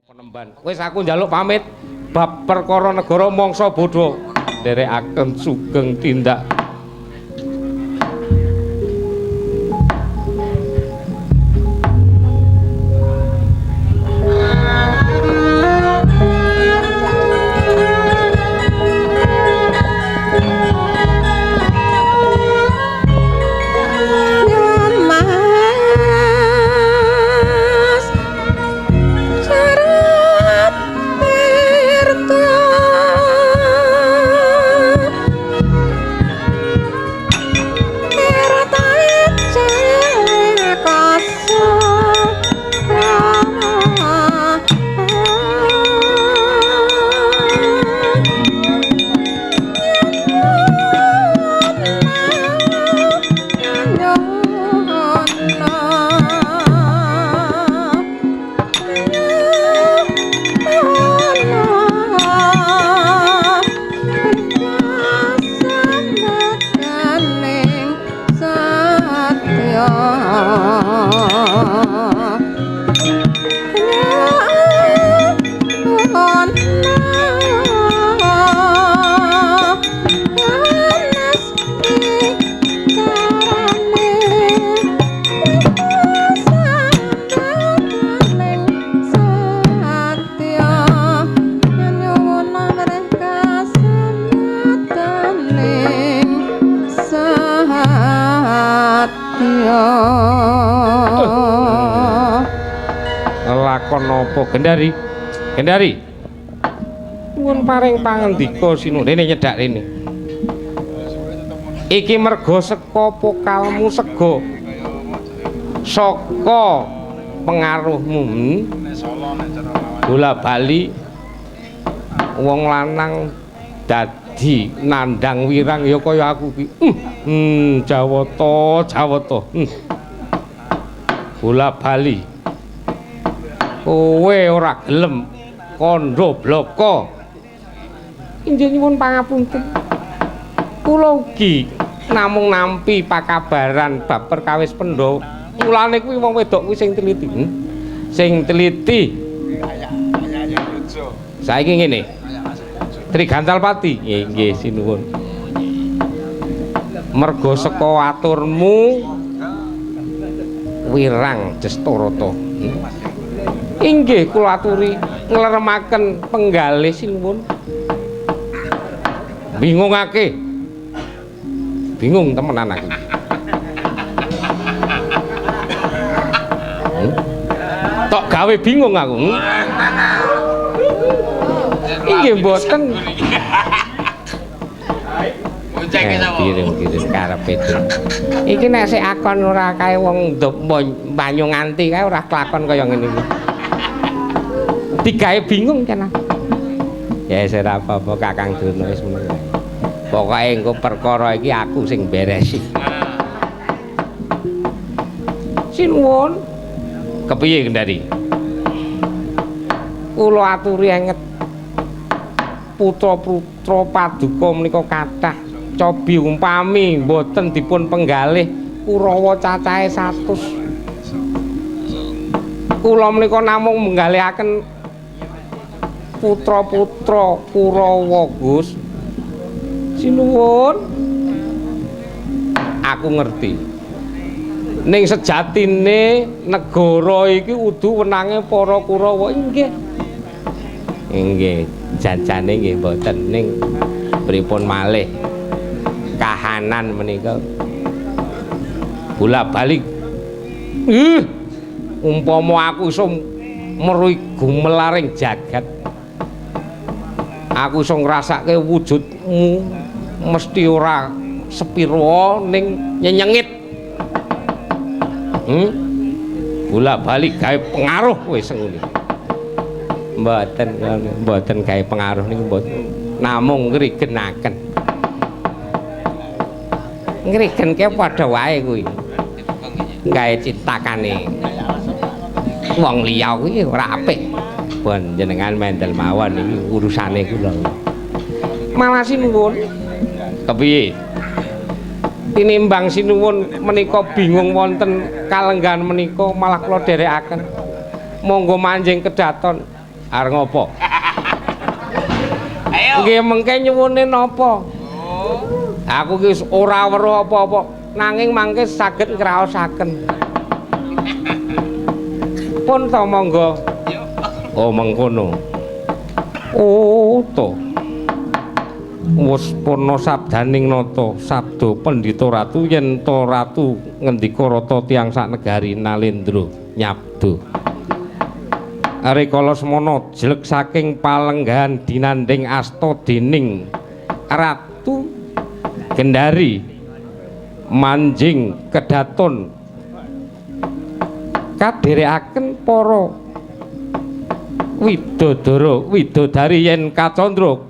Penemban. Wis aku njaluk pamit bab perkara negara mangsa bodho nderekaken sugeng tindak. Gendari, Gendari, nuwun paring pangandika sinu rene nyedhak rene. Iki merga saka pokalmu sega saka pengaruhmu. Bola bali wong lanang dadi nandang wirang ya kaya aku ki. Jawata, Jawata. Bola bali kowe ora gelem kandha blaka. Injih nyuwun pangapunten. Kula ugi namung nampi pakabaran bab perkawis Pandhawa. Mulane kuwi wong wedok kuwi sing teliti. Sing teliti. Saiki ngene. Trigantalpati. Nggih, sinuwun. Merga saka aturmu wirang Jestarata. Inggih kula aturi ngleremaken penggalih sinuwun. Bingungake. Bingung temenan aku. Tok gawe bingung aku. Inggih mboten. Kirim karepe. Iki nek sik akon ora kae wong banyu nganti kae ora kelakon kaya ngene iki. Digawe bingung kan. Ya wis ora apa-apa Kakang Durna wis ngono. Pokoke engko perkara iki aku sing beresi. Sinuwun. Kepiye Gendari? Kula aturi enget putra-putra paduka menika kathah. Cobi umpami mboten dipun penggalih Kurawa cacahe 100. Kula menika namung menggalihaken putra-putra Kurawa, Gus. Sinuwun. Aku ngerti. Ning sejatine negara iki udu wenange para Kurawa. Inggih. Inggih, janjane nggih mboten ning pripun malih kahanan menika bola-balik. Umpama aku iso meruhi gumelaring jagat, aku iso ngrasake wujudmu mesti ora sepira ning nyenyengit. Bola-balik gawe pengaruh wis ngene. Mboten gawe pengaruh niku mboten. Namung ngrigenaken. Ngrigenke padha wae kuwi. Gawe citakane. Wong liya kuwi ora apik. Pun jenengan mendel mawon iki urusane kula. Malah sinuwun. Kepiye? Tinimbang sinuwun menika bingung wonten kalenggan menika malah kula dherekaken. Monggo manjing kedaton Arep ngopo? Ayo. Nggih mengke nyuwune napa? Aku ki ora weruh apa-apa, nanging mangke saged ngraosaken. Pun to monggo. Oh mengkono. Oh to. Wis purna sabdaning nata sabda Pandhita Ratu yen to ratu ngendika rata tiyang saknegari Nalendra nyabda. Rikala semana jleg saking palenggahan dinanding asta dening Ratu Gendari manjing kedaton kadherekaken para widodara widodari yen kacandra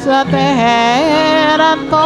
Seterto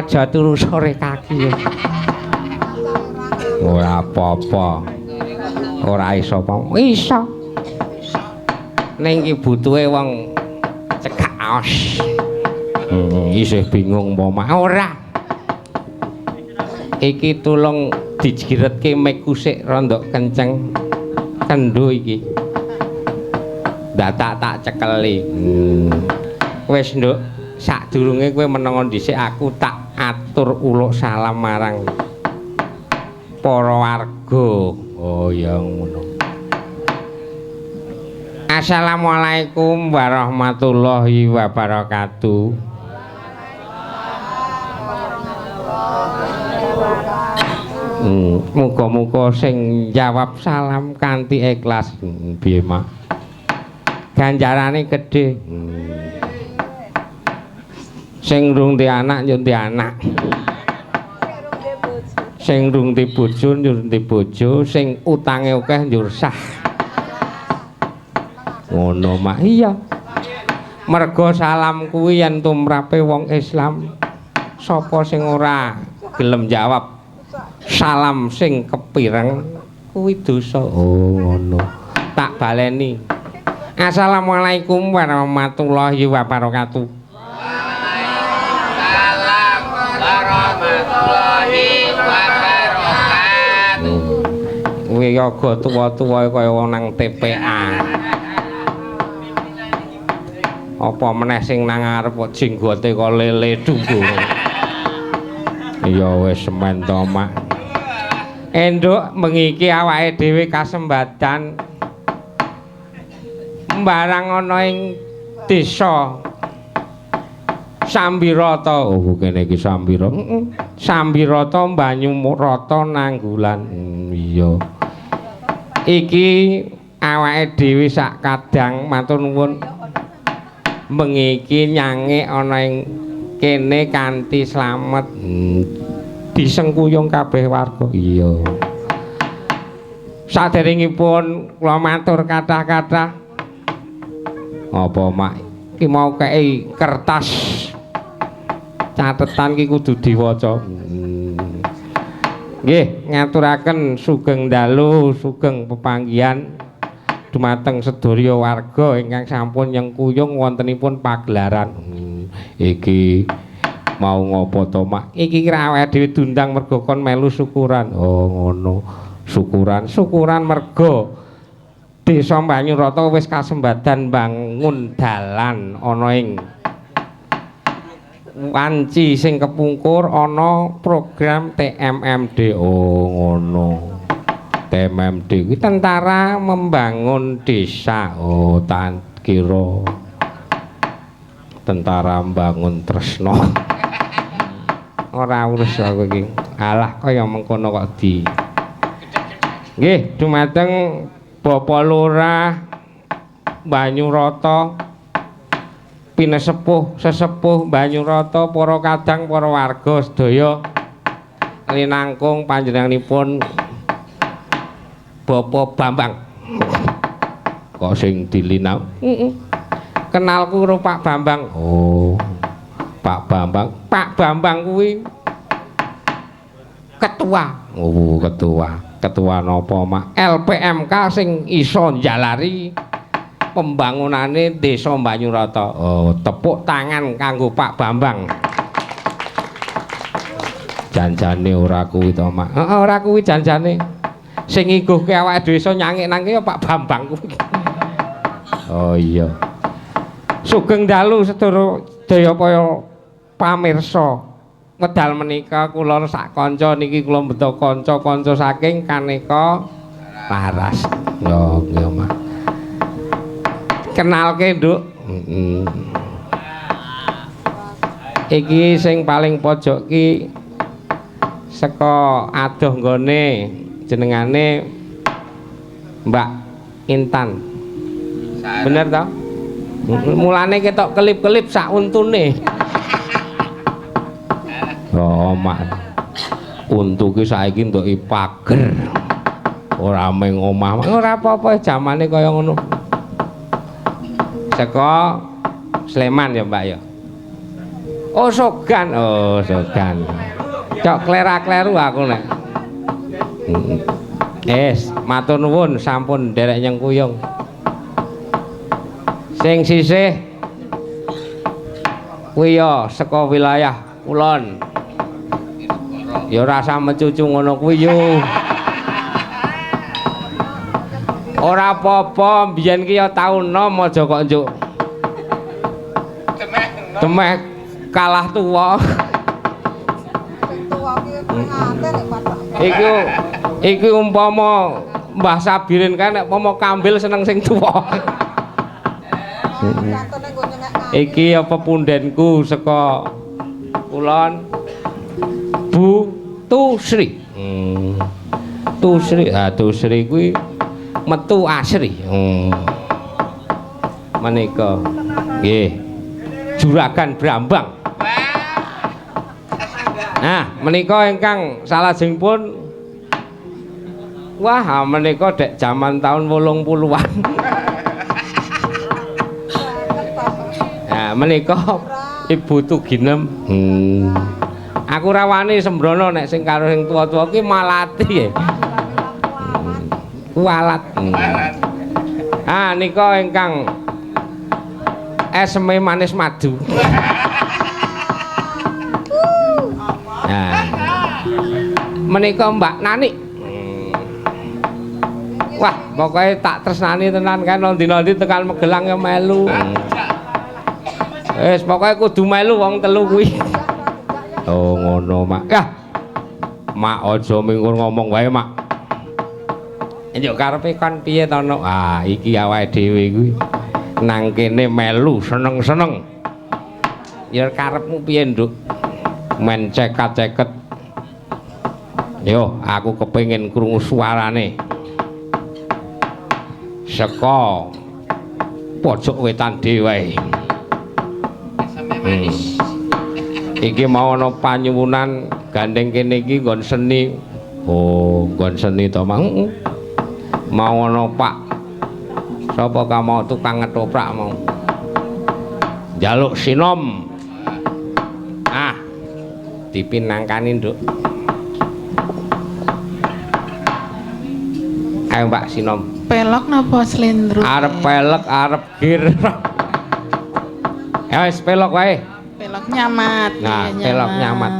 aja turu sore kaki. Ora apa-apa. Ora iso apa. Iso. Ning iki butuhe wong cekak aos. Isih bingung apa ora. Iki tulung dijiretke meku sik rondok kenceng. Kendho iki. Dadak tak cekeli. Wis, Nduk. Sadurunge kowe menengo dhisik aku tak atur uluk salam marang para warga. Oh ya ngono. Assalamualaikum warahmatullahi wabarakatuh. Muga-muga sing jawab salam kanthi ikhlas. Piye, Mak? Ganjarane gedhe. Sing rung di anak yo di anak. Sing rung di bojo yo di bojo, sing utange akeh yo sah. Ngono mak iya. Mergo salam kuwi yen tumrape wong Islam, sapa sing ora gelem jawab salam sing kepireng kuwi dosa. Oh ngono. Tak baleni. Assalamualaikum warahmatullahi wabarakatuh. Kuwi yoga tuwa-tuwa kaya wong nang TPA. Apa meneh sing nang ngarep kok jenggote kok lele dunggo. Ya wis semen to, Mak. Enduk mengiki awake dhewe kasembatan Mbarang ana ing desa Sambirata. Oh, kene iki Sambira. Sambirata Banyurata Nanggulan. Iya. Iki awake dhewe sak kadang matur nuwun mengiki nyange ana ing kene kanthi slamet. Disengkuyung kabeh warga. Iya. Saderengipun kula matur kathah-kathah. Apa mak iki mau kei kertas catetan ki kudu diwaca. Nggih, ngaturaken sugeng dalu, sugeng pepanggihan dumateng sedaya warga ingkang sampun nyengkuyung wontenipun pagelaran. Iki mau ngopo to, Mak? Iki kira awake dhewe dundang mergo kon melu syukuran. Oh, ngono. Syukuran mergo Desa Banyurata wis kasembadan bangun dalan ana ing wanci sing kepungkur ana program TMMD. Oh ngono. TMMD kuwi tentara membangun desa. Oh tak kira tentara membangun tresno. Ora urus aku iki. Alah kaya mengkono kok di. Nggih, dumateng Bapak Lurah Banyurata pinesepuh sesepuh Banyurata para kadang para warga sedaya linangkung panjenenganipun Bapak Bambang. Kok sing dilinau? Kenalku karo Pak Bambang. Oh. Pak Bambang. Pak Bambang kuwi ketua. Oh, ketua. Ketua napa, Mak? LPMK sing iso njalari pembangunane Desa Banyurata. Oh, tepuk tangan kanggo Pak Bambang. Janjane ora kuwi to, Mak. Heeh, ora kuwi janjane. Sing ngiguhke awake dhewe iso nyangik nang ya Pak Bambang kuwi. Oh iya. Sugeng dalu sedaya kaya pamirsa. Wedal menika kula sak kanca niki kula mbeta kanca-kanca saking Kaneka Laras. Yo, nggih, Mas. Kenalke, Nduk. Iki sing paling pojok ki saka adoh nggone jenengane Mbak Intan. Bener to? Mulane ketok kelip-kelip sak untune. Oh, Mak. Untu ki saiki entuki pager. Ora meng omah. Ora apa-apa jamane kaya ngono. Saka Sleman ya, Mbak ya. Oh, Sogan. Oh, Sogan. Cok klera-kleru aku nek. Matur nuwun sampun nderek nyengkuyung. Sing sisih kuwi ya saka wilayah kulon. Ya rasa mencucu ngono kuwi yo. Ora apa-apa, mbiyen ki ya tau nom aja kok njuk. Temeh kalah tuwa. Iki umpama Mbah Sabirin kan nek umpama kambil seneng sing tuwa. Iki apa pundenku saka kulon. Bu Tusri. Tusri, Tusri kuwi metu asri. Menika nggih Juragan Brambang. Nah, menika ingkang salajengipun wah, menika dek jaman tahun 80-an. Nah, menika Ibu Tuginem. Aku rawani sembrono nek sing karo sing tuwa-tuwa ki malati. Kualat. Ah nika ingkang esme manis madu. Nah. Menika Mbak Nani. Wah, pokoknya tak tresnani tenan kan nanti tekan Magelang ya melu. Wis pokoke kudu melu wong telu kuwi. Oh ngono, Mak. Yah. Mak aja minggur ngomong wae, Mak. Njuk karepe kon piye to, Nok? Ah, iki awake dhewe kuwi. nang kene melu seneng-seneng. Ya karepmu piye, Nduk? Men cekat-ceket. Yo, aku kepengin krungu suarane. Saka pojok wetan dhewe. Iki mau ana panyuwunan gandeng kene iki nggon seni. Oh, nggon seni to, Mang. Mau ana Pak. Sapa ka mau tukang ngetoprak mau. Jaluk sinom. Ah. Dipinangkani, Nduk. Ayo Mbak sinom. Pelok napa slendro? Arep pelek, arep gir. Ya wis pelok wae. Pelok nyamat. Nah, nggih, pelok nyamat.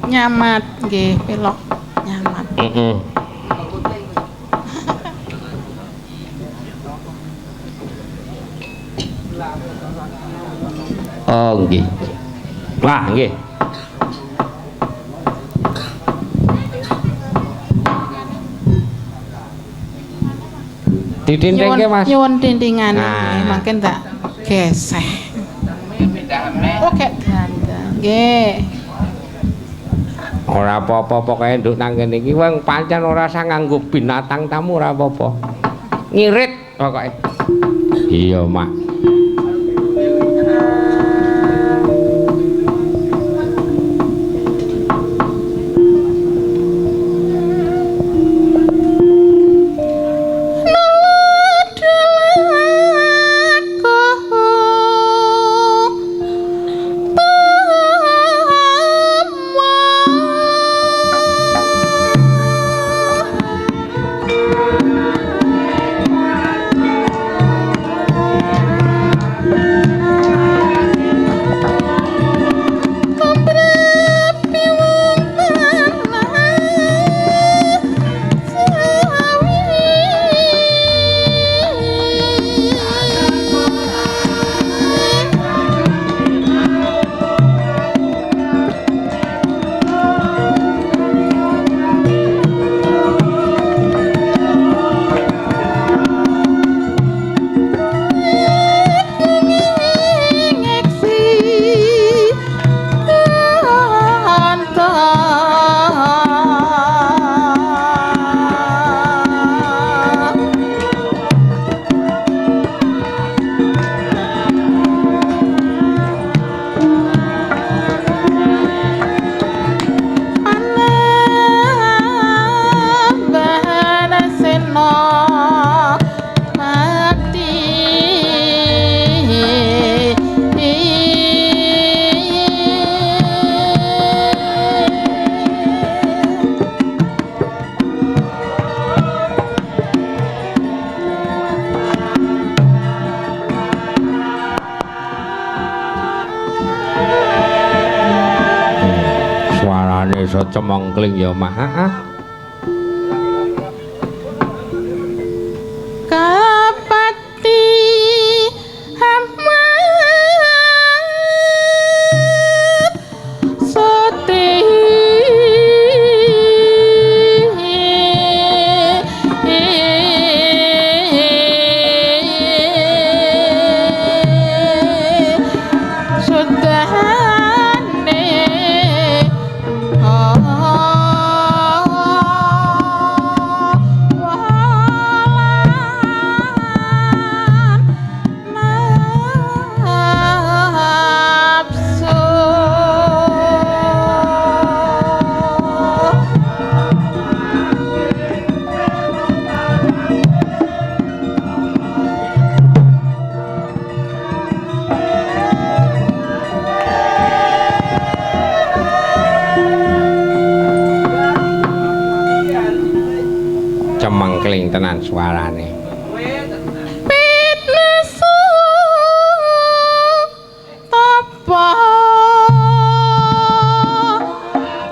Nyamat nggih, pelok nyamat. Heeh. Oh nggih. Wah, nggih. Ditindingke Mas. Nyuwun tindingane Nah. mangken tak geseh. Oke, dandang. Nggih. Ora apa-apa pokoke nduk nang kene iki wong pancen ora usah nganggo binatang tamu ora apa-apa. Ngirit pokoke. Iya, Mak. Iso cemongkling ya Mak. Kapati amat soti cemengkling tenan suarane. Pitnesu tapa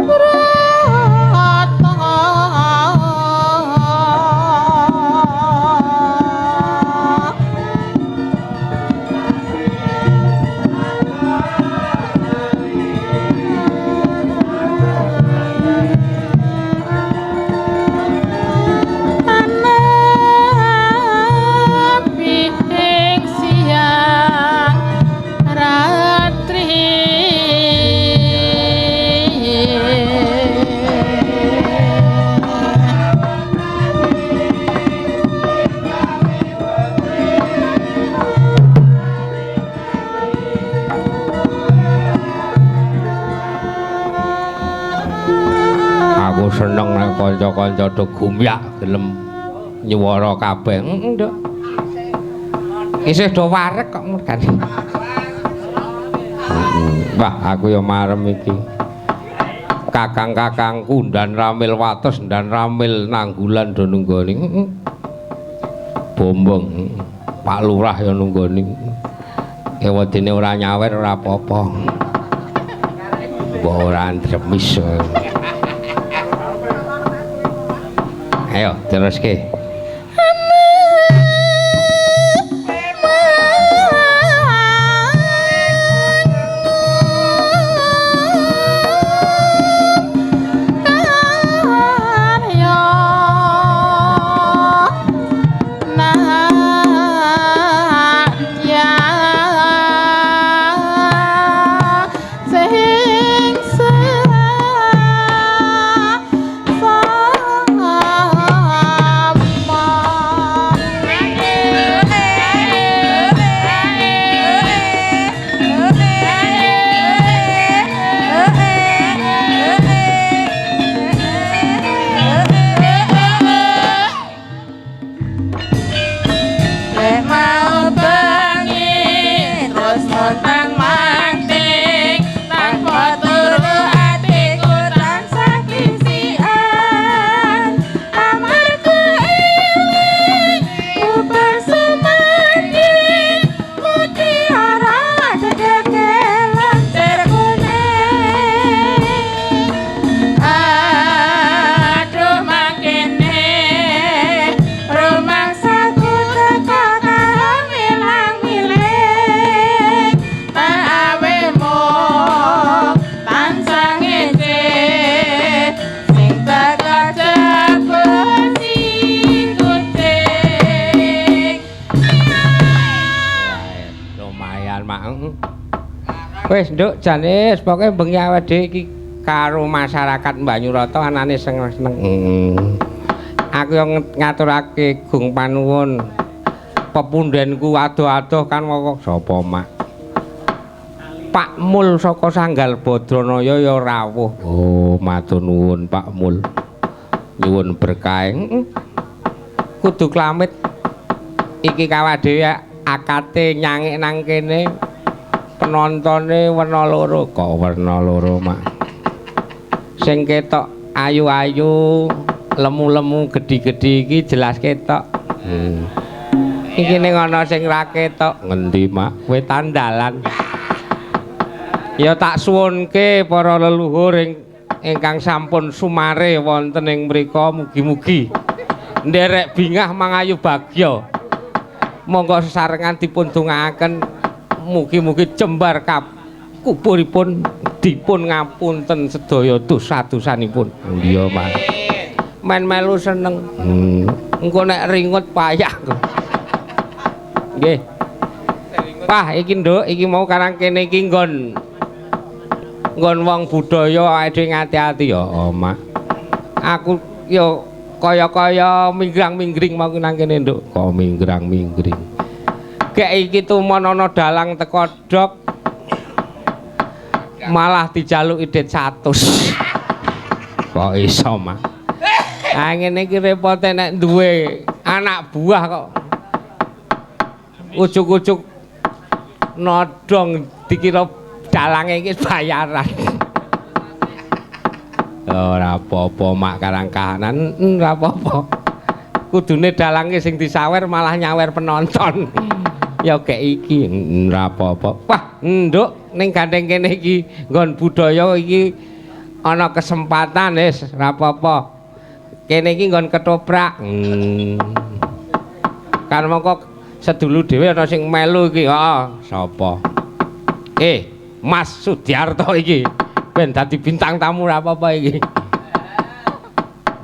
brata ana kanca do gumyak gelem nyuwara kabeh. Nduk. Isih do wareg kok mergane. Wah, aku ya marem iki. Kakang-kakangku ndan ramil wates ndan ramil nanggulan do nunggoni. Bombong. Pak Lurah ya nunggoni. Ewedene ora nyawer ora apa-apa. Mbok ora andremis. Ayo teruske. Wis nduk jane pokoke bengi awake dhewe iki karo masyarakat Banyurata anane seneng. Aku yo ngaturake gung panuwun pepundhenku adoh-adoh kan kok sapa mak. Pak Mul saka Sanggal Badranaya ya rawuh. Oh, matur nuwun Pak Mul. Nyuwun berkah. Kudu klamit iki kawak dhewe akate nyangik nang kene. Penontone werna loro kok werna loro mak sing ketok ayu-ayu lemu-lemu gedhi-gedhi iki jelas ketok iki ning ana sing ra ketok ngendi mak kowe tandalan ya tak suwunke para leluhur ingkang sampun sumare wonten ing mriku mugi-mugi nderek bingah mangayu bagya monggo sesarengan dipun dongaaken mugi-mugi jembar kuburipun dipun ngapunten sedaya dosa-dosanipun. Iya, Mas. Men melu seneng. Engko nek ringut payah. Nggih. Pah, iki nduk, iki mau karang kene iki nggon wong budaya awake dhewe ngati-ati ya, Mak. Aku yo kaya-kaya minggrang-minggring mau nang kene nduk. Kok minggrang-minggring. Kek iki tumonono dalang teko dok malah dijaluki dit 100. Kok iso, Mas? Ah ngene iki repote nek duwe anak buah kok. Ujug-ujug nodong dikira dalange iki bayaran. Ora apa-apa mak karang kahanan, ora apa-apa. Kudune dalange sing disawer malah nyawer penonton. Ya kek iki ora apa-apa. Wah, nduk ning gandeng kene iki nggon budaya iki ana kesempatan wis ora apa-apa. Kene iki nggon ketoprak. Kan mongko sedulu dhewe ana sing melu iki. Heeh, sapa? Mas Sudiarto iki ben dadi bintang tamu ora apa-apa iki.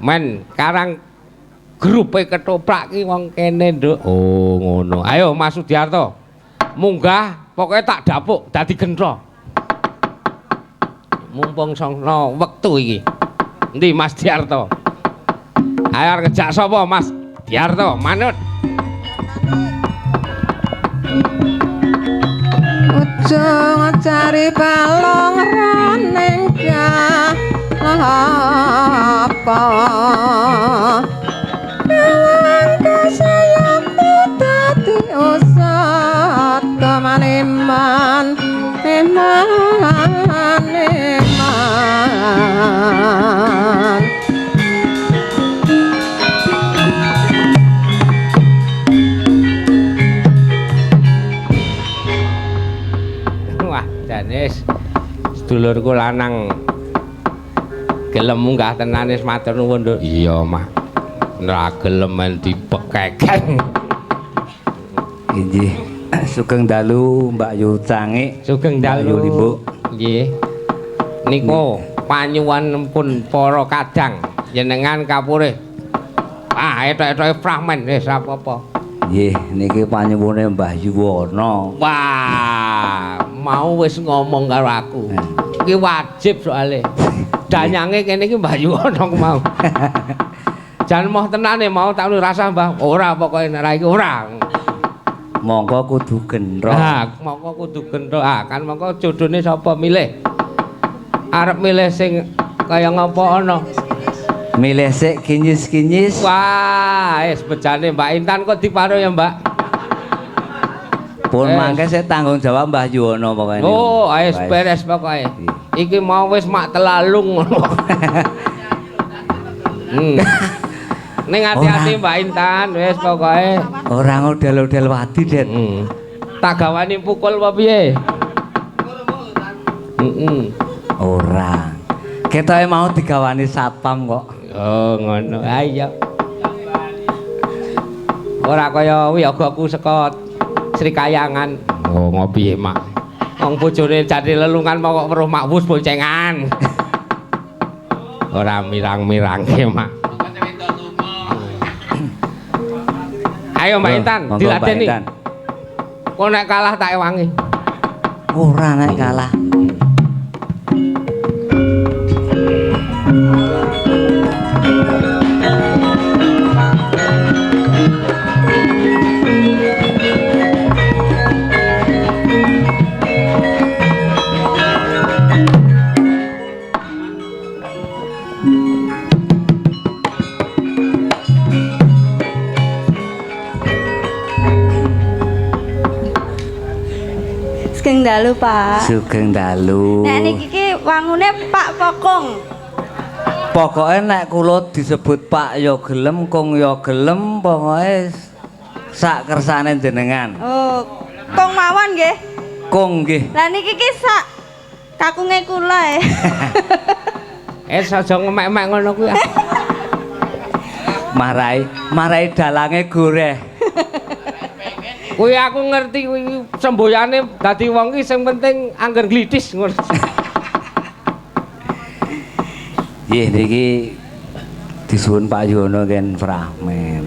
Men, karang grupe ketoprak ki wong kene nduk. Oh ngono. Ayo Mas Sudiarto. Munggah pokoke tak dapuk dadi gentro. Mumpung sono wektu iki. Endi Mas Diarto? Ayo ngejak sapa Mas Diarto? Manut. Ojo ngcari balong raneng apa kasayaku dadi usat kemaneman eman wah Janis sedulurku lanang gelem munggah tenan wis matur nuwun Nduk. Iya mah ora gelem men dipekeken. Inggih. Sugeng dalu Mbak Yu Cangik. Sugeng dalu Limbuk. Nggih. Niku panyuwunipun para kadang jenengan kapurih. Ah, etok-etoke fragmen wis apa-apa. Nggih, niki panyuwune Mbah Yuwono. Wah, mau wis ngomong karo aku. Iki wajib soalé. Danyange kene iki Mbah Yuwono mau. Jan moh tenane mau tak rasah Mbah. Ora pokoke nek ra iki ora. Monggo kudu gendro. Ah, mongko kudu gendro. Ah, kan mongko jodone sapa milih? Arep milih sing kaya ngapa ana? Milih sik kinyis-kinyis. Wah, wis bejane Mbak Intan kok diparuh ya, Mbak? Pun mangke sik tanggung jawab Mbah Yuwono pokoke. Oh, wis beres pokoke. Iki mau wis mak telalung ngono. Ning hati-hati Mbak Intan, wis pokoke. Ora ngodel-odel wadi, Det. Tak gawani pukul apa piye? Ora. Ketoke mau digawani satpam kok. Oh, ngono. Ah iya. Ora kaya wiyogaku saka Srikayangan. Oh, ngopi Mak. Wong bojone jane lelungan kok weruh makwus boncengan. Ora mirang-mirangke, Mak. Ayo Mbak Intan, diladeni. Kok nek kalah tak ewangi. Ora nek kalah. Sugeng dalu, Pak. Sugeng dalu. Nek niki ki wangune Pak Pokong. Pokoke nek kula disebut Pak ya gelem, Kong ya gelem, pokoke sak kersane jenengan. Oh, Kong mawon nggih. Kong nggih. Lah niki ki sak kakunge kula Aja ngemek-emek ngono kuwi. Marai dalange goreh. Kuwi aku ngerti kuwi semboyane dadi wong ki sing penting angger glithis ngono. Nggih niki disuwun Pak Yuwono ken fragmen.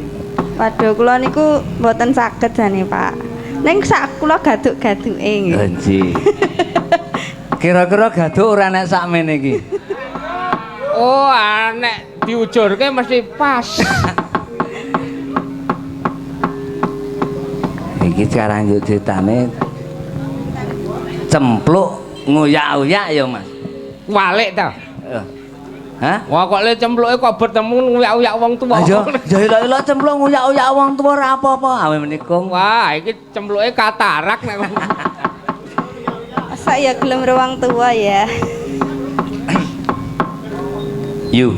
Waduh, kula niku mboten saged jane, Pak. Ning sak kula gaduk-gaduke nggih. Nggih. Kira-kira gaduk ora nek sakmene iki. Oh, nek diujurke mesti pas. Iki sekarang yuk ceritane cempluk nguyak-uyak ya Mas. Walik ta. Hah? Wah kok le cempluke kok bertemu nguyak-uyak wong tuwa. Ayo, ilok-ilok cempluk nguyak-uyak wong tuwa ora apa-apa. Awe menika. Wah, iki cempluke katarak nek. Masa ya gelem ruang tua ya. Yu.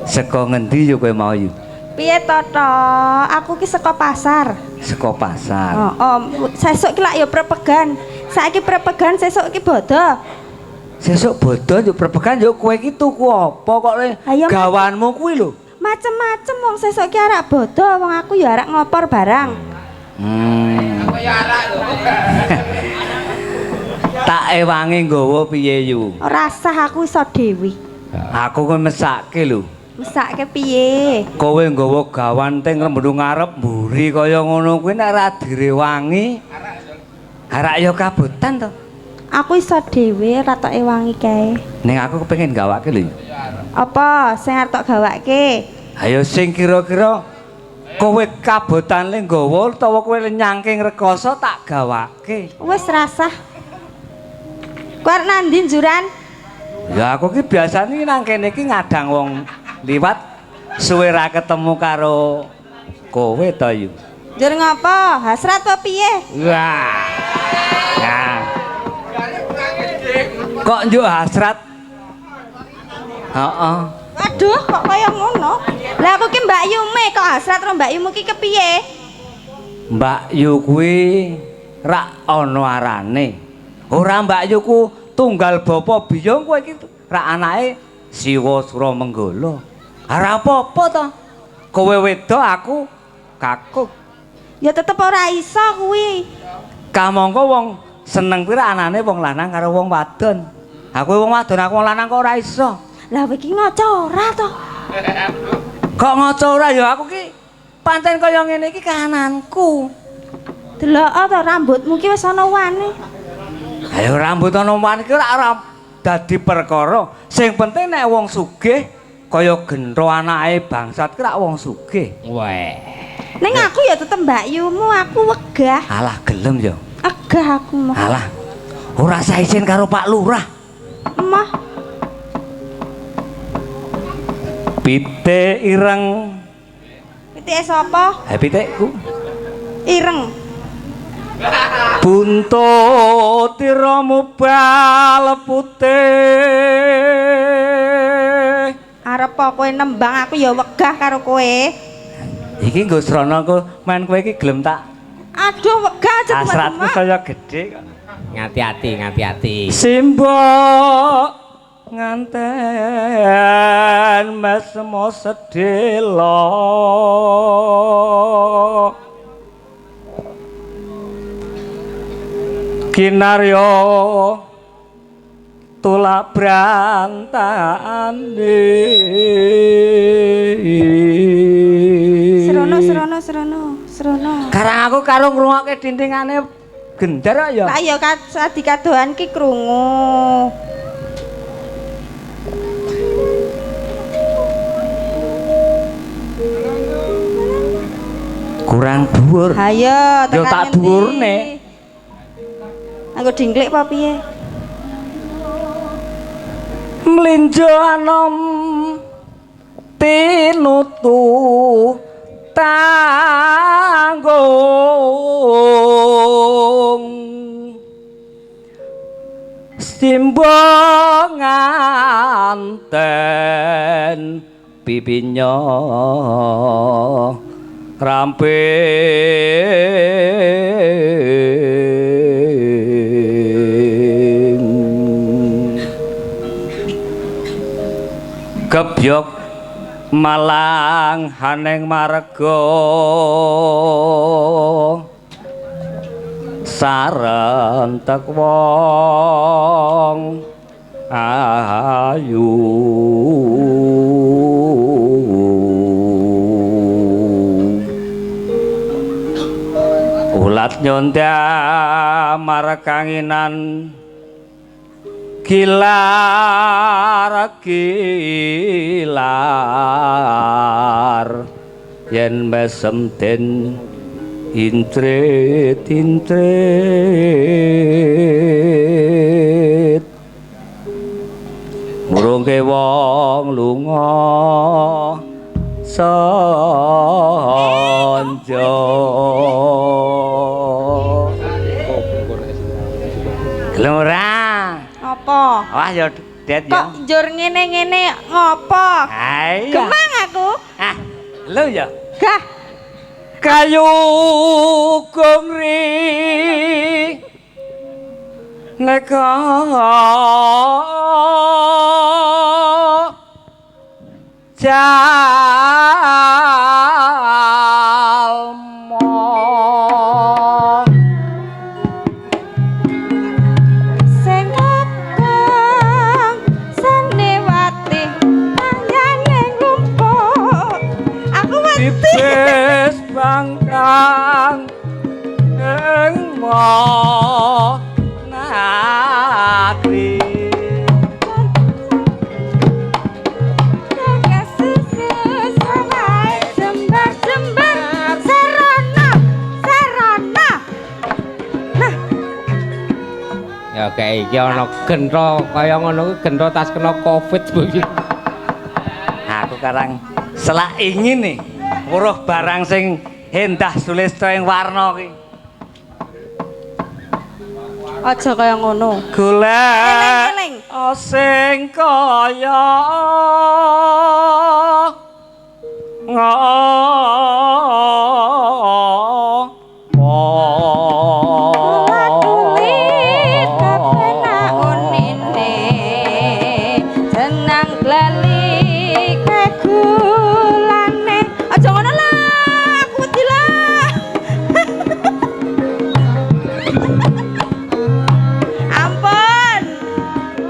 Saka ngendi yo kowe mau yu? Piye Toto? Aku ki saka pasar. Saka pasar. Sesuk ki lak ya prepegan. Saiki prepegan, sesuk ki bodo. Sesuk bodo yo prepegan yo kowe iki tuku apa kok le gawanmu kuwi lho. Macem-macem wong sesuk ki arek bodo, wong aku ya arek ngopor barang. Aku ya arek lho. Tak ewangi nggawa piye yu? Ora sah aku iso dhewe. Aku kowe mesake lho. Mesake piye? Kowe nggawa gawan teng rembenu ngarep mburi kaya ngono kuwi nek ra direwangi. Arak ya kabutan to. Aku iso dhewe ra tok ewangi kae. Ning aku kepengin gawake lho. Apa sing arep tok gawake? Ayo sing kira-kira kowe kabutan le nggawa utawa kowe nyangking rekoso tak gawake. Wis rasah. Kowe arep nandi njuran? Ya aku ki biasane nang kene iki ngadang wong liwat suwe ra ketemu karo kowe to yu. Njur ngapa? Hasrat apa piye? Wah. Nah. Kok njuk hasrat? Heeh. Waduh, kok kaya ngono? Lah aku ki Mbak Yume kok hasrat karo Mbak Yumu ki kepiye? Mbak Yu kuwi rak ana arane. Ora Mbak Yu ku tunggal bapa biyong kowe iki rak anake Siwa Suramenggala. Ora apa-apa to. Kowe wedok aku kakuk. Ya tetep ora iso kuwi. Kamangka wong seneng kuwi rak anane wong lanang karo wong wadon. Aku wong wadon aku wong lanang kok ora iso. Lah kowe iki ngaca ora to? Kok ngaca ora ya aku ki pancen kaya ngene iki kahananku. Delok to rambutmu ki wis ana wane. Ayo rambut ana wane ki ora dadi perkara. Sing penting nek wong sugih kaya gentho anake bangsat ki rak wong sugih. Weh. Ning aku ya tetep Mbak Yumu, aku wegah. Alah gelem ya. Egah aku mah. Alah. Ora sah isin karo Pak Lurah. Emah. Pitik ireng. Pitike sapa? Ha pitikku. Ireng. Buntut tira mubal putih. Arep apa kowe nembang aku ya wegah karo kowe. Iki nggo srana ku main kowe iki gelem tak. Aduh wegah aja Hasratmu saya gede kok. Ngati-ati. Simbok nganten mesmo sedelo. Kinaryo tulak brantane. Serono. Karang aku karo ngrungokke dintingane gendar kok ya. Lah ya sadi kadohan ki krungu. Kurang dhuwur. Hayo Yo tak dhuwurne. Anggo dingklik apa piye? Mlinjo anom tinutu tanggung simbong nganten pipinya ramping kebyok malang haneng marga sarentek wong ayu ulat nyonda markanginan gilar yen mesem den intrit murungke wong lunga sonjo gelem ora Apa? wah ya det ya Kok njur ngene-ngene ngopo? ayo Gemang aku. ah lho ya Gah. kayu gumri neka jalmo Sing kakang sanewati anyane ngumpul. Aku wedi. Iblis bangkang ing nagri Ya kayak iki ana gentho kaya ngono kuwi gentho tas kena Covid Bu. Aku karang selak ingin nih weruh barang sing endah sulista ing warna ki. Aja kaya ngono. Golek Eling-eling. sing kaya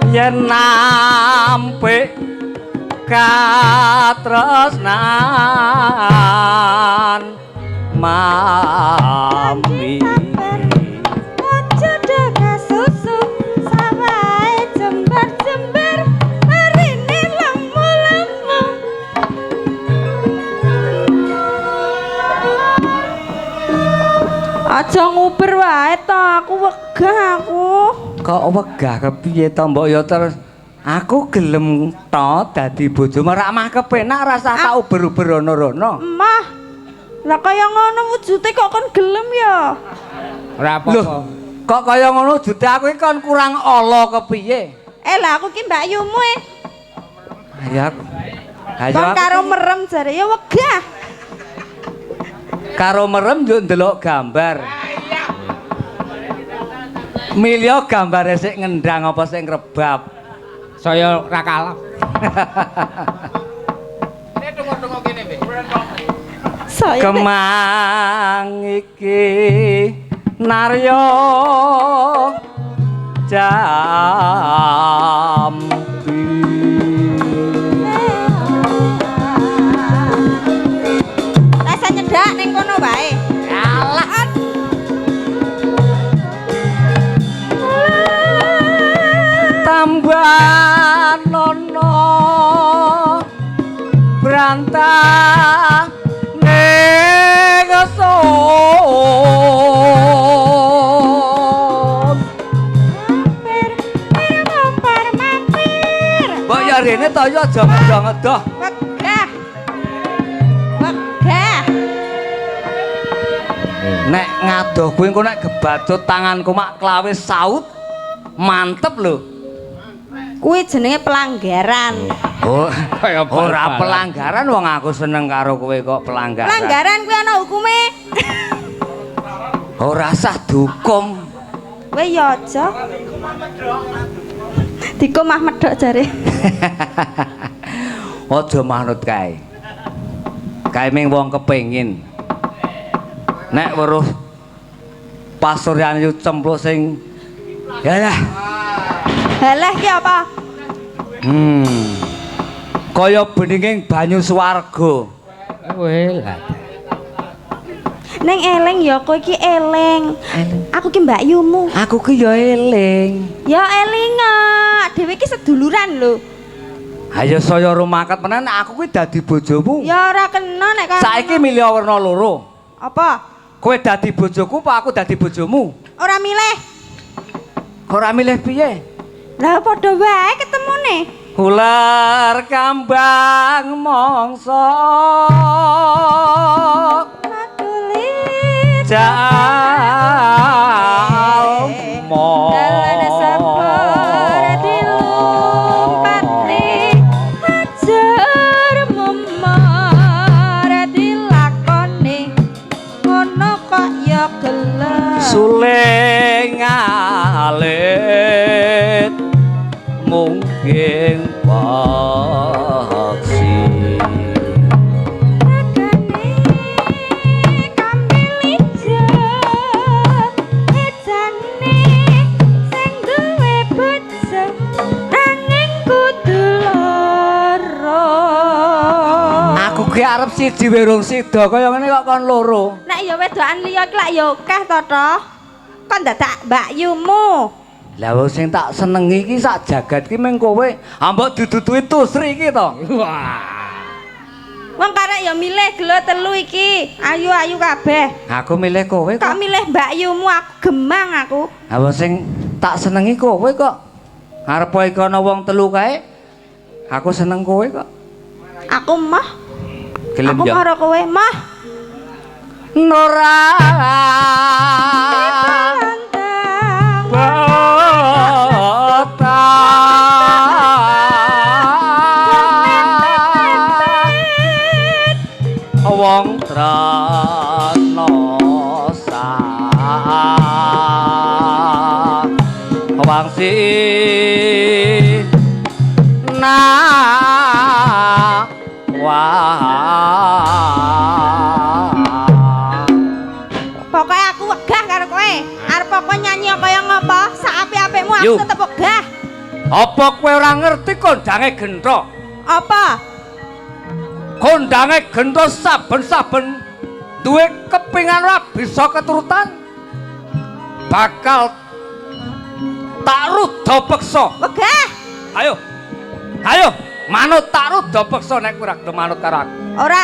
yen nampik katresnan mami Aja daga susu sawae jembar-jembar marine lemu-lemu. Aja nguber wae to, aku wegah aku. kok wegah kepiye to mbok ya terus aku gelem to dadi bojomu rak mah kepenak rasa tak uber-uber rono-rono. Emah. Lah kaya ngono wujude kok kon gelem ya. Ora Loh, apa-apa. kok kaya ngono jute aku iki kon kurang ala kepiye? Lah aku ki Mbak Yumu e. Ya. Kon karo merem jare ya wegah. Karo merem yo ndelok gambar. Milyo gambare sik ngendang apa sik ngrebab. Saya ra kalah. Saya Kemang iki narya jampi. rasa nyedak ning kono wae. Alah. Tambah nono brantah negeson Mampir. mbok ya rene to ya aja ngedoh-ngedoh. Wegah. Wegah. Nek ngadoh kuwi engko nek gebatut tanganku mak klawe saut mantep lho. Kuwi jenenge pelanggaran. Oh, Kaya ora bal-balan. pelanggaran wong aku seneng karo kowe kok pelanggaran. Pelanggaran kuwi ana hukume. Ora sah dihukum. Kowe ya aja. Dikum mah medhok jare. Aja manut kae. Kae ming wong kepengin. Nek weruh pasuryan yu cempluk sing yalah. Halah ki apa? Kaya beninging banyu swarga. Welah. Neng eleng ya kowe iki eleng. Aku ki Mbak Yumu. Aku ki ya eling. Ya eling dhewe ki seduluran lho. Ayo saya rumaket menan aku kuwi dadi bojomu. Ya ora kena nek kan. Saiki milih werna loro. Apa? Kowe dadi bojoku apa aku dadi bojomu? Ora milih. Ora milih piye? Lah padha wae ketemune. Ular kambang mongso Madulit jalmo dalane sepur dilumpati ajar memar dilakoni ngono kok ya gelem. suling alit mungkin paksi aku ki arep siji werung sida kaya ngene kok kon loro. Nek ya wedokan liya iki lak ya akeh to to. Kon dadak Mbak Yumu. Lah wong sing tak senengi iki sak jagat ki mung kowe. Ambek dudutuhi Tusri iki to. Wah. Wong karek ya milih gelo telu iki. Ayu-ayu kabeh. Aku milih kowe Kok milih Mbak Yumu aku gemang aku. Lah wong sing Tak senengi kowe kok. Arep iki ana wong telu kae. Aku seneng kowe kok. Aku mah. Gelem Aku ya. karo kowe mah. Nora. Wong tresno wangsi Pokoknya aku wegah karo kowe. Arep apa nyanyi kaya ngapa? Sak apik-apikmu aku tetep wegah. Apa kowe ora ngerti kondange Gentha? Apa? Kondange Gentha saben-saben duwe kepingan ora bisa keturutan. Bakal tak rudha peksa. Wegah. Ayo. Ayo, manut tak rudha peksa nek kowe ora gelem manut karo aku. Ora.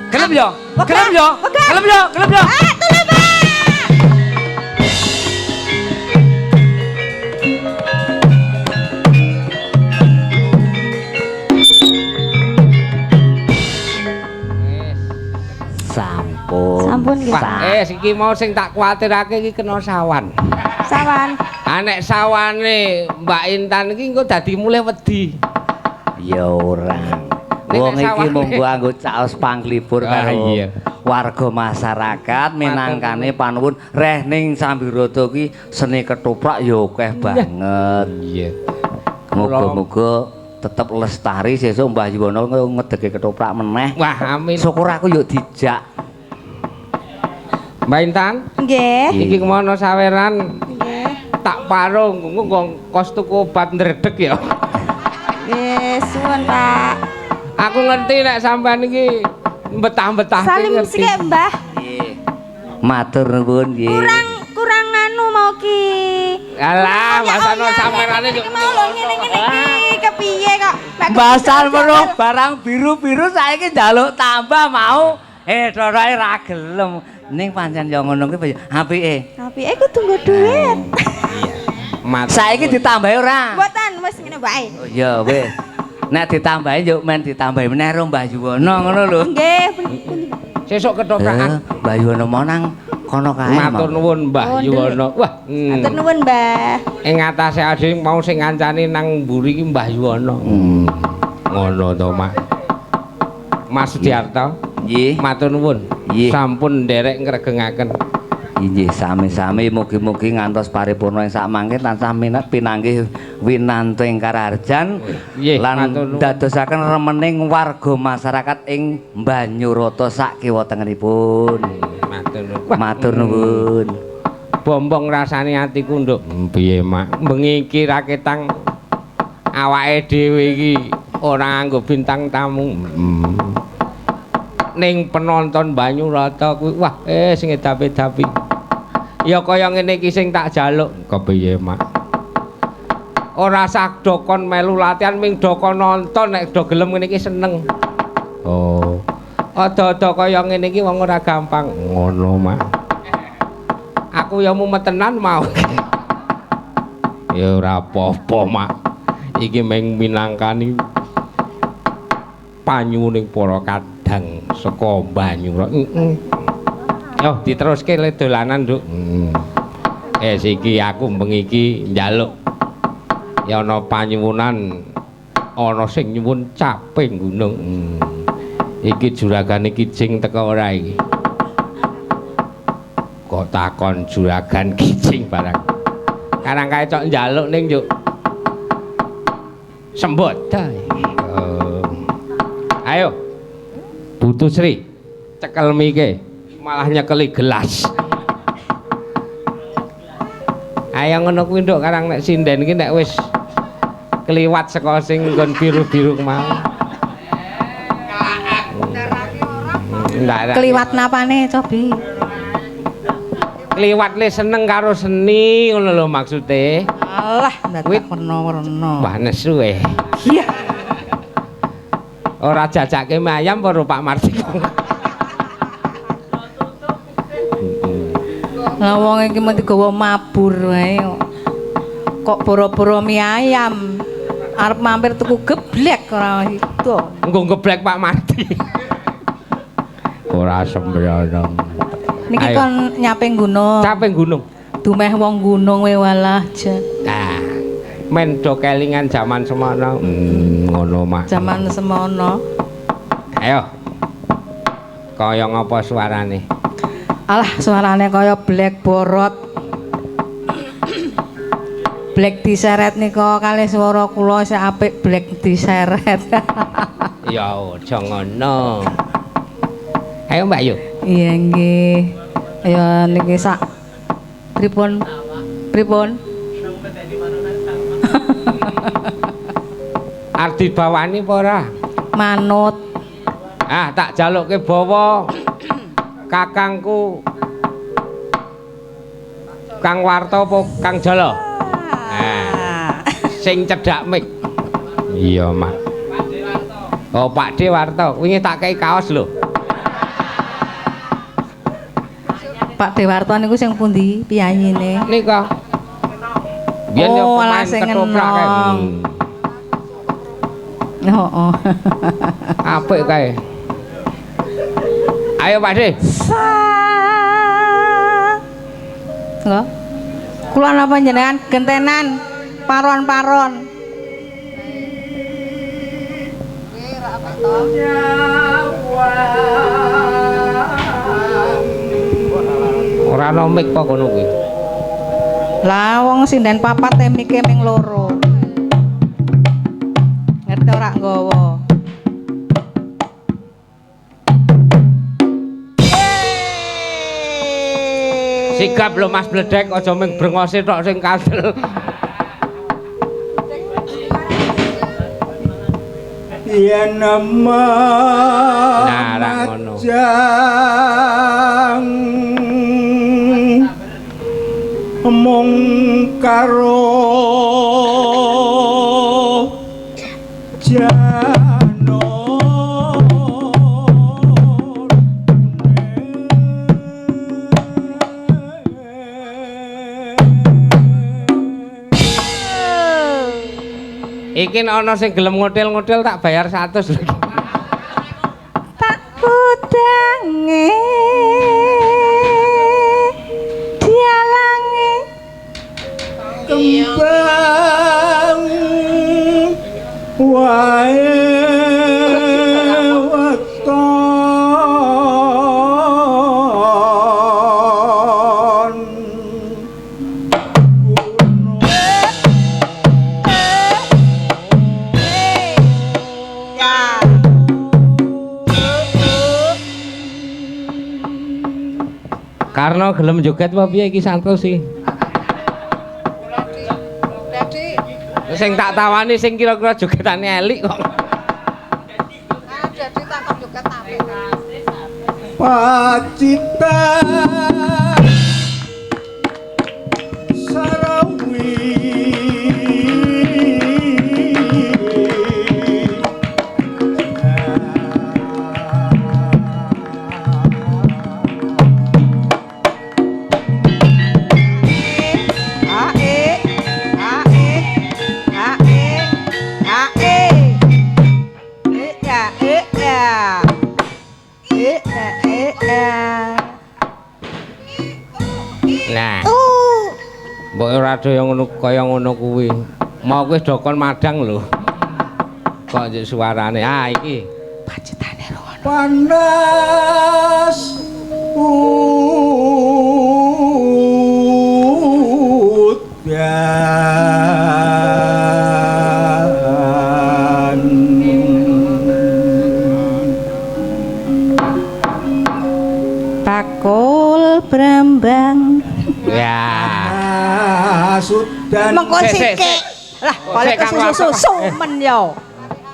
Gelem ya? Wegah. Gelem ya? Wegah. Gelem ya? Gelem ya? Tolong, Pak. Sampun. Sampun nggih. Pak, iki mau sing tak kuwatirake iki kena sawan. Sawan. Nek sawane Mbak Intan iki engko dadi mulih wedi. Ya ora. Nek Wong iki sawane. monggo anggo caos panglipur Ah, karo iya. warga masyarakat minangkane panuwun reh ning Sambiroto ki seni ketoprak ya akeh banget. Iya. Muga-muga tetep lestari sesuk Mbah Yuwono ngedeke ketoprak meneh. Wah, amin. Syukur aku yuk dijak. Mbak Intan, Nggih. iki kemono saweran Nggih. tak parung engko kos tuku obat ndredeg ya. Nggih, suwun, Pak. Aku ngerti nek sampean iki betah-betah Salim sik, Mbah. Nggih. Matur nuwun nggih. Kurang anu mau ki. Alah, masano sampeane yo. Iki mau lho ngene-ngene iki kepiye kok? Nek Basan weruh barang biru-biru saiki njaluk tambah mau. Doroke ra gelem. Ning pancen yo ngono kuwi apike. Tapi kudu nggo duit. Mat. Saiki ditambahi ora? Mboten wis ngene wae. Oh iya wis. Nek ditambahi yo men ditambahi meneh karo Mbah Yuwono ngono lho. Nggih. Sesuk ketoprakan. Mbah Yuwono monang kono kae. Matur nuwun Mbah Oh, Yuwono. Wah, Matur nuwun, Mbah. ing ngatasé ade mau sing ngancani nang mburi iki Mbah Yuwono. Ngono to, Mak. Mas Sudiarto. Nggih. Matur nuwun. Nggih. Sampun nderek ngregengaken. Inggih sami-sami mugi-mugi ngantos paripurna ing sakmangke tansah minat pinanggih winantu ing kararjan Nggih, lan matur nuwun. dadosaken remening warga masyarakat ing Banyuroto sak kiwa tengenipun. Matur nuwun. Wah, Matur nuwun. bombong rasane atiku, Nduk. Piye, Mak? Bengi iki ra ketang awake dhewe iki ora nganggo bintang tamu. Ning penonton Banyuroto kuwi wah sing edapi-edapi. Ya kaya ngene iki sing tak jaluk. Kepiye, Mak? Ora sak do kon melu latihan ming do kon nonton nek do gelem ngene iki seneng. Oh. Ada-ada kaya ngene iki wong ora gampang. Ngono, Mak. Aku ya mumetenan mau. Ya ora apa-apa, Mak. Iki meng minangkani panyuwuning para kadang saka Banyuroto. Yo diteruske le dolanan, Nduk. Iki aku bengi iki njaluk. Ya ana panyuwunan ana sing nyuwun caping gunung. Iki juragane kijing teko ora iki. Kok takon juragan kijing barang. Karang kae cok njaluk ning yuk. Sembot ta. Ayo. Putu Sri. Cekel mike. Malah nyekeli gelas. Ayo ngono kuwi nduk karang nek sinden iki nek wis kliwat saka sing nggon biru-biru mau. Kliwat napane cobi? Kliwat le seneng karo seni ngono lho maksude. Alah, ndadak werna-werna. Wah nesu Iya. Ora jajake mayam karo Pak Martiko. Lah wong iki mesti gawa mabur wae kok. kok boro-boro mie ayam. Arep mampir tuku geblek ora itu. Engko geblek Pak Mardi. Ora sembrana. Niki Ayo. kon nyaping gunung. Caping gunung. Dumeh wong gunung we walah aja. Nah, men do kelingan zaman semono. Ngono mah. Zaman semono. Ayo. Kaya ngapa suarane? Alah suarane kaya Black Borot. Black diseret nika kalih swara kula sing apik Black diseret. Ya aja ngono. Ayo Mbak Yu. Iya nggih. Ya niki sak pripun? Pripun? Arep dibawani apa ora? Manut. Ah, tak jalukke bawa kakangku Kang Warta apa Kang Jala? Nah, sing cedhak mik. Iya, Mas. Oh, Pak De Warta, wingi tak kei kaos lho. Pak Dewarto niku sing pundi piyayine? Nika. Biyen yo Oh, alah pemain sing ketoprak kae. enom. Oh. Apik kae. Ayo Pak De. Enggak. Kula napa jenengan gentenan paron-paron. Ora ono mik apa kono kuwi. Lah wong sinden papat temike ming loro. Ngerti ora nggawa. Sikap lho Mas Bledek aja ming brengose tok sing kandel. Yen nama Nah, ra ngono. majang mung karo jano Iki nek ana sing gelem ngotel-ngotel tak bayar 100 lho. Tak udange dialange kembang wae weton Karena gelem joget apa piye iki Santos sih? Sing tak tawani sing kira-kira jogetane elik kok. Pacita Sarawi Nah. Mbok ora daya ngono kaya ngono kuwi. Mau wis dokon madang lho. Kok njek suarane. Ah iki pacetane rono. panas Bakul brambang. ya. sudan Mengko Sik. sikik. Lah, balik ke Kang susu men yo.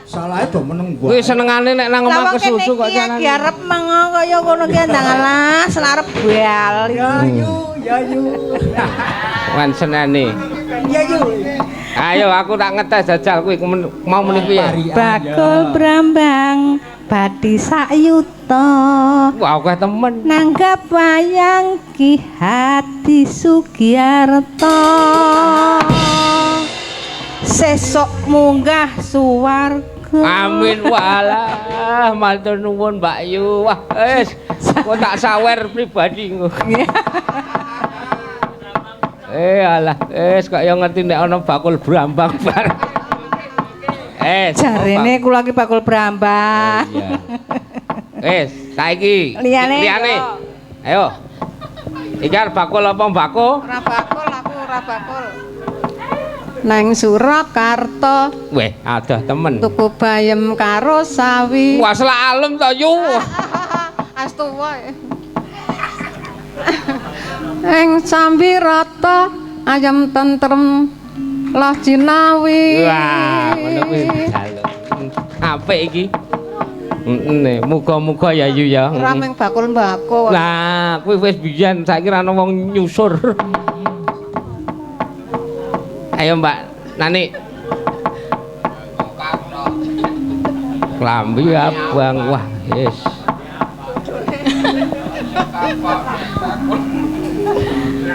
salahnya do meneng gua Kuwi senengane nek nang omah kesusu kok jalan. jalan. Ki arep mango kaya ngono ki ndang lah, selarep bal. ya yu Wan senene. ya yu Ayo aku tak ngetes jajal kuwi mau muni piye? Bakul brambang Bathi sayuta Wah, akeh temen. nanggap wayang Ki Hadi Sugiarto. sesuk munggah suwarga. Amin walah, matur nuwun Mbak Yu. Wah, wis kok tak sawer pribadi engko. Alah, kaya ngerti nek ana bakul brambang bareng. Jarene kula iki bakul brambang. Saiki Liyane. Ayo. Iki arep bakul apa mbako? Ora bakul aku ora bakul. Nang Surakarta Weh, adah temen. tuku bayem karo sawi. Wah, selak alem to Yu. Astu wae. Ing Sambirata ayam tentrem lah jinawi. Wah, ngono kuwi jaluk. Apik iki. Muga-muga ya Yu ya. Ora mung bakul mbako. Lah, kuwi wis biyen saiki ra ana wong nyusur. Ayo Mbak Nani. Klambi abang wah, yes.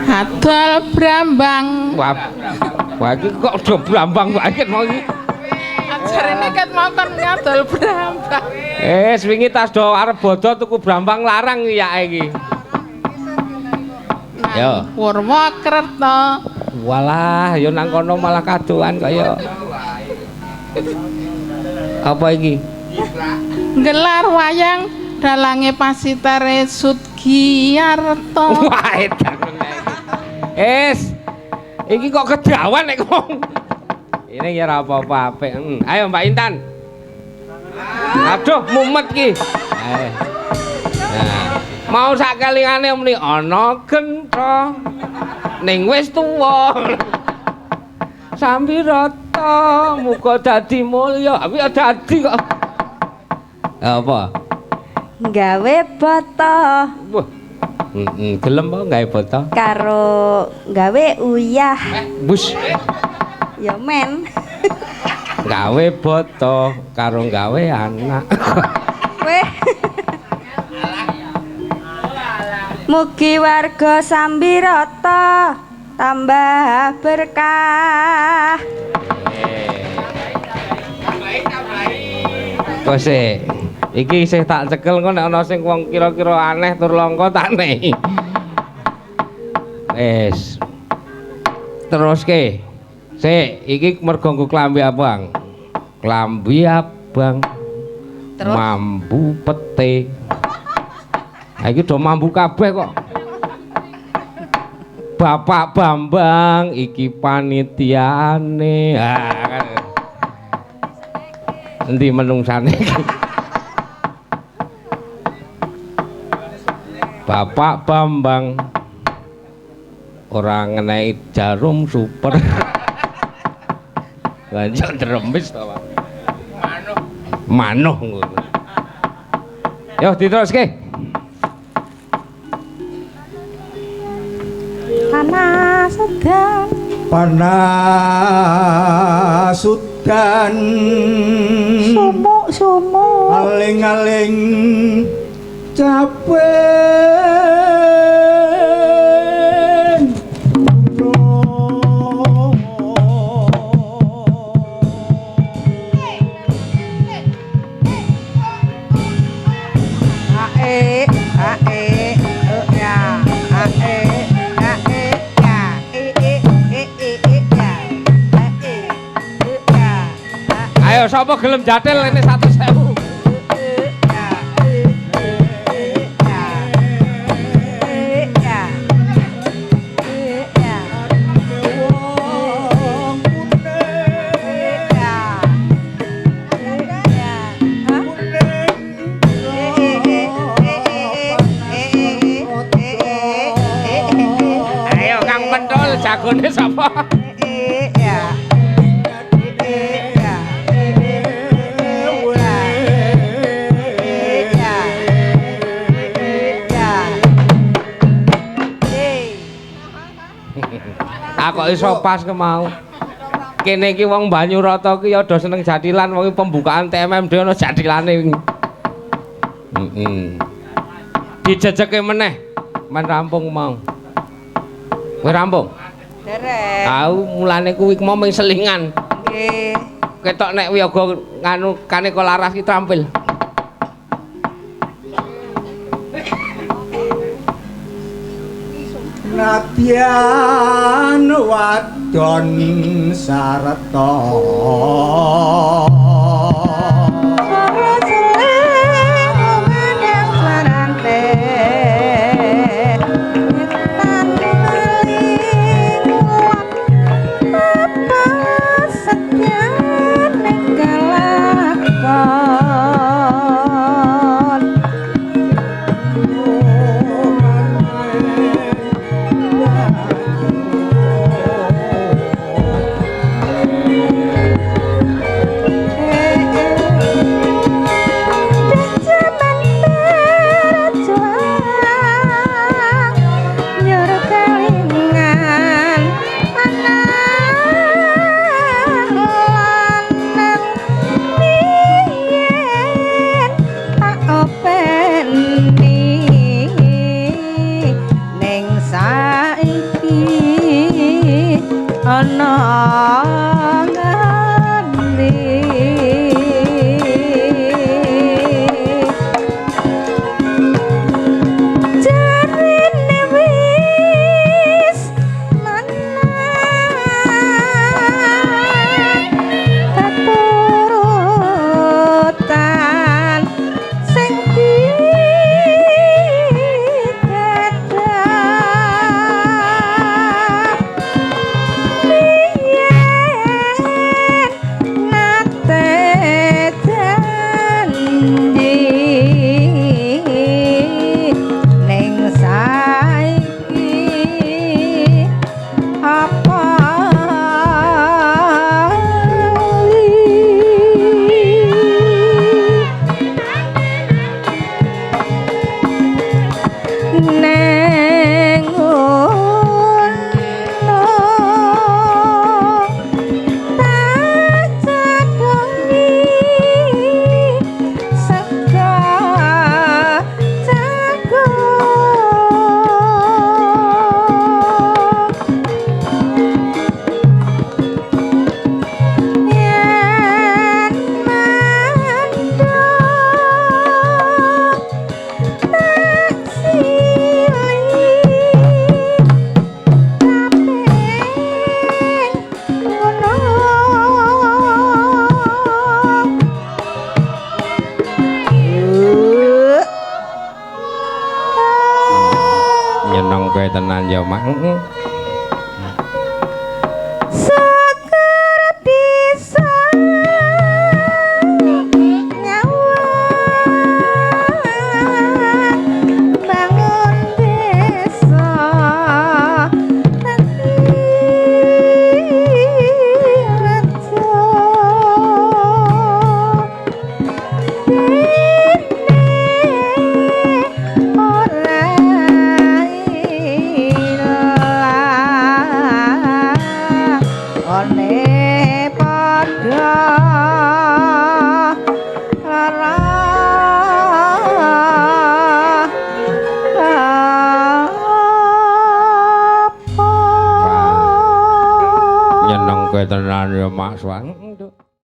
Adol brambang. Wah, iki kok do brambang banget mau iki. Ajarane ket motor ngadol brambang. Wingi tas do arep bodo tuku brambang larang ya iki. Yo. Purwokerto. Walah, yo nang kono malah kadoan kaya. Apa iki? Gelar wayang dalange pasitare Sudgiyarto. Wah, edan. Iki kok kedawan nek wong. Ini ya ora apa-apa apik. Ayo Mbak Intan. Aduh, mumet ki. Nah, mau sak kelingane muni ana gentha ning wis tuwa. Sambirata muga dadi mulya. Tapi dadi kok. Apa? Gawe boto Wah. Gelem apa gawe boto? karo gawe uyah. Bus. Ya men. Gawe boto karo gawe anak. Weh. Mugi warga Sambirata tambah berkah. Kose, iki isih tak cekel kok nek ana sing wong kira-kira aneh tur langka tak nehi. Wis. Teruske. Sik, iki mergo nggo klambi abang. Klambi abang. Terus? Mambu pete. Ha iki do mambu kabeh kok. Bapak Bambang iki panitiane. Ha. Endi menungsane iki? Bapak Bambang ora ngenehi jarum super. Lanjut dremis to, Pak. Manuh ngono. Yo diteruske. Panas sedan. Panas udan Sumuk-sumuk. aling-aling capek Ayo sapa gelem jatel ini 100.000. Ayo Kang Pentul jagone sapa? Kok iso pas ke mau. Kene iki wong Banyurata ki ya do seneng jatilan wong pembukaan TMMD ana jatilane wingi. Dijejeke meneh men rampung mau. Wis rampung? Derek. Tahu mulane kuwi mau ming selingan. Nggih. Ketok nek wiyaga nganu kaneka laras ki trampil. Nadyan wadon sarta tenan ya Mak. Tenan ya Mak Suwan.